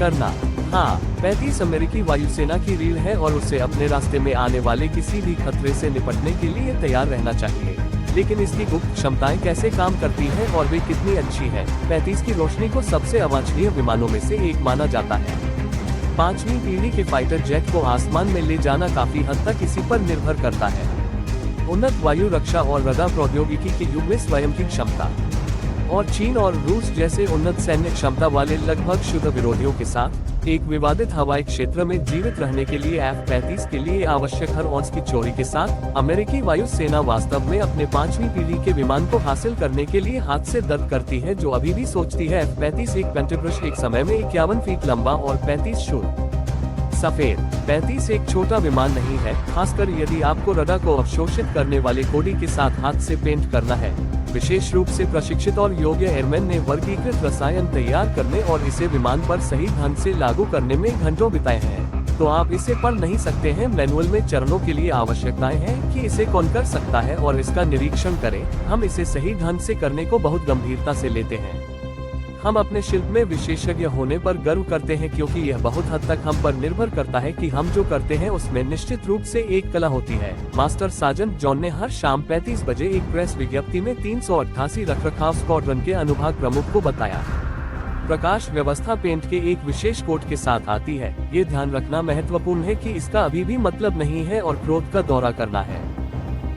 करना। हाँ, 35 अमेरिकी वायुसेना की रीढ़ है और उसे अपने रास्ते में आने वाले किसी भी खतरे से निपटने के लिए तैयार रहना चाहिए। लेकिन इसकी गुप्त क्षमताएं कैसे काम करती हैं और वे कितनी अच्छी है? 35 की रोशनी को सबसे अवांछनीय विमानों में से एक माना जाता है। 5वीं पीढ़ी के फाइटर जेट को आसमान में ले जाना काफी हद तक इसी पर निर्भर करता है। उन्नत वायु रक्षा और रडार प्रौद्योगिकी के युग में स्वयं की क्षमता, और चीन और रूस जैसे उन्नत सैन्य क्षमता वाले लगभग शुद्ध विरोधियों के साथ एक विवादित हवाई क्षेत्र में जीवित रहने के लिए F-35 के लिए आवश्यक हर औंस की चोरी के साथ अमेरिकी वायु सेना वास्तव में अपने 5वीं पीढ़ी के विमान को हासिल करने के लिए हाथ से दर्द करती है, जो अभी भी सोचती है F-35 एक पेंटेब्रश एक समय में 51 फीट लंबा और 35 शुद्ध सफेद। 35 एक छोटा विमान नहीं है, खासकर यदि आपको रडार को अवशोषित करने वाले कोडी के साथ हाथ से पेंट करना है। विशेष रूप से प्रशिक्षित और योग्य एयरमैन ने वर्गीकृत रसायन तैयार करने और इसे विमान पर सही ढंग से लागू करने में घंटों बिताए हैं, तो आप इसे पढ़ नहीं सकते हैं। मैनुअल में चरणों के लिए आवश्यकताएं हैं कि इसे कौन कर सकता है और इसका निरीक्षण करें। हम इसे सही ढंग से करने को बहुत गंभीरता से लेते हैं। हम अपने शिल्प में विशेषज्ञ होने पर गर्व करते हैं, क्योंकि यह बहुत हद तक हम पर निर्भर करता है कि हम जो करते हैं उसमें निश्चित रूप से एक कला होती है। मास्टर सार्जेंट जॉन ने हर शाम 35 बजे एक प्रेस विज्ञप्ति में 388 रखरखाव स्क्वाड्रन के अनुभाग प्रमुख को बताया। प्रकाश व्यवस्था पेंट के एक विशेष कोट के साथ आती है। ये ध्यान रखना महत्वपूर्ण है कि इसका अभी भी मतलब नहीं है और क्रोध का दौरा करना है।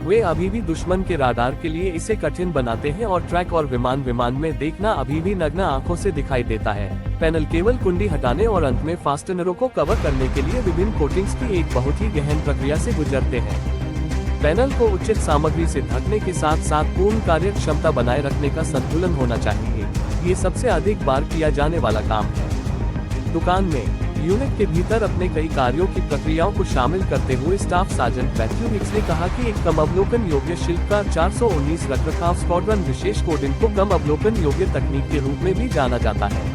वे अभी भी दुश्मन के राडार के लिए इसे कठिन बनाते हैं और ट्रैक और विमान में देखना अभी भी नग्न आंखों से दिखाई देता है। पैनल केवल कुंडी हटाने और अंत में फास्टनरों को कवर करने के लिए विभिन्न कोटिंग्स की एक बहुत ही गहन प्रक्रिया से गुजरते हैं। पैनल को उचित सामग्री से ढकने के साथ साथ पूर्ण कार्य क्षमता बनाए रखने का संतुलन होना चाहिए। ये सबसे अधिक बार किया जाने वाला काम है। दुकान में यूनिट के भीतर अपने कई कार्यों की प्रक्रियाओं को शामिल करते हुए स्टाफ सार्जेंट मैथ्यू हिक्स ने कहा कि एक कम अवलोकन योग्य शिल्प का 419 रखरखाव स्क्वाड्रन विशेष कोडिंग को कम अवलोकन योग्य तकनीक के रूप में भी जाना जाता है।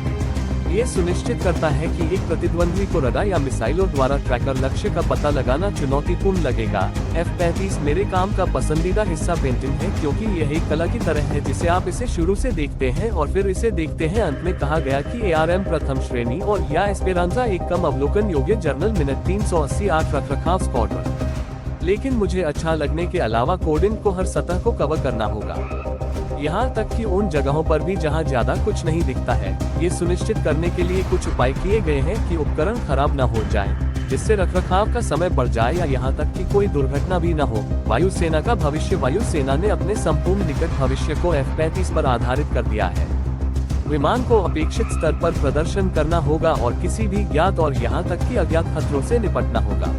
ये सुनिश्चित करता है कि एक प्रतिद्वंद्वी को रडार या मिसाइलों द्वारा ट्रैकर लक्ष्य का पता लगाना चुनौतीपूर्ण लगेगा। F-35 मेरे काम का पसंदीदा हिस्सा पेंटिंग है, क्योंकि यह एक कला की तरह है जिसे आप इसे शुरू से देखते हैं और फिर इसे देखते हैं अंत में। कहा गया कि ARM प्रथम श्रेणी और या एस्पेरांजा एक कम अवलोकन योग्य जर्नल मिनट 388 रखरखाव स्क्वाड्रन। लेकिन मुझे अच्छा लगने के अलावा कोडिंग को हर सतह को कवर करना होगा, यहाँ तक कि उन जगहों पर भी जहाँ ज्यादा कुछ नहीं दिखता है। ये सुनिश्चित करने के लिए कुछ उपाय किए गए हैं कि उपकरण खराब न हो जाए, जिससे रखरखाव का समय बढ़ जाए या यहाँ तक कि कोई दुर्घटना भी न हो। वायुसेना का भविष्य। वायुसेना ने अपने संपूर्ण निकट भविष्य को F-35 पर आधारित कर दिया है। विमान को अपेक्षित स्तर पर प्रदर्शन करना होगा और किसी भी ज्ञात और यहाँ तक कि अज्ञात खतरों से निपटना होगा।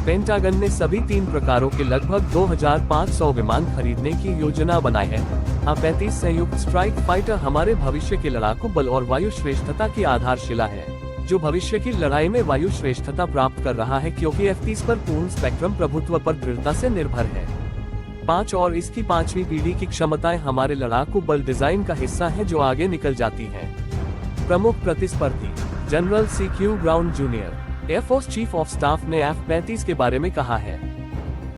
पेंटागन ने सभी 3 प्रकारों के लगभग 2500 विमान खरीदने की योजना बनाई है। A-35 संयुक्त स्ट्राइक फाइटर हमारे भविष्य के लड़ाकू बल और वायु श्रेष्ठता की आधारशिला है, जो भविष्य की लड़ाई में वायु श्रेष्ठता प्राप्त कर रहा है, क्योंकि F-30 पर पूर्ण स्पेक्ट्रम प्रभुत्व पर दृढ़ता से निर्भर है। 5 और इसकी 5वीं पीढ़ी की क्षमताएं हमारे लड़ाकू बल डिजाइन का हिस्सा है, जो आगे निकल जाती हैं। प्रमुख प्रतिस्पर्धी general CQ brown junior, air force chief of staff ने F-35 के बारे में कहा है।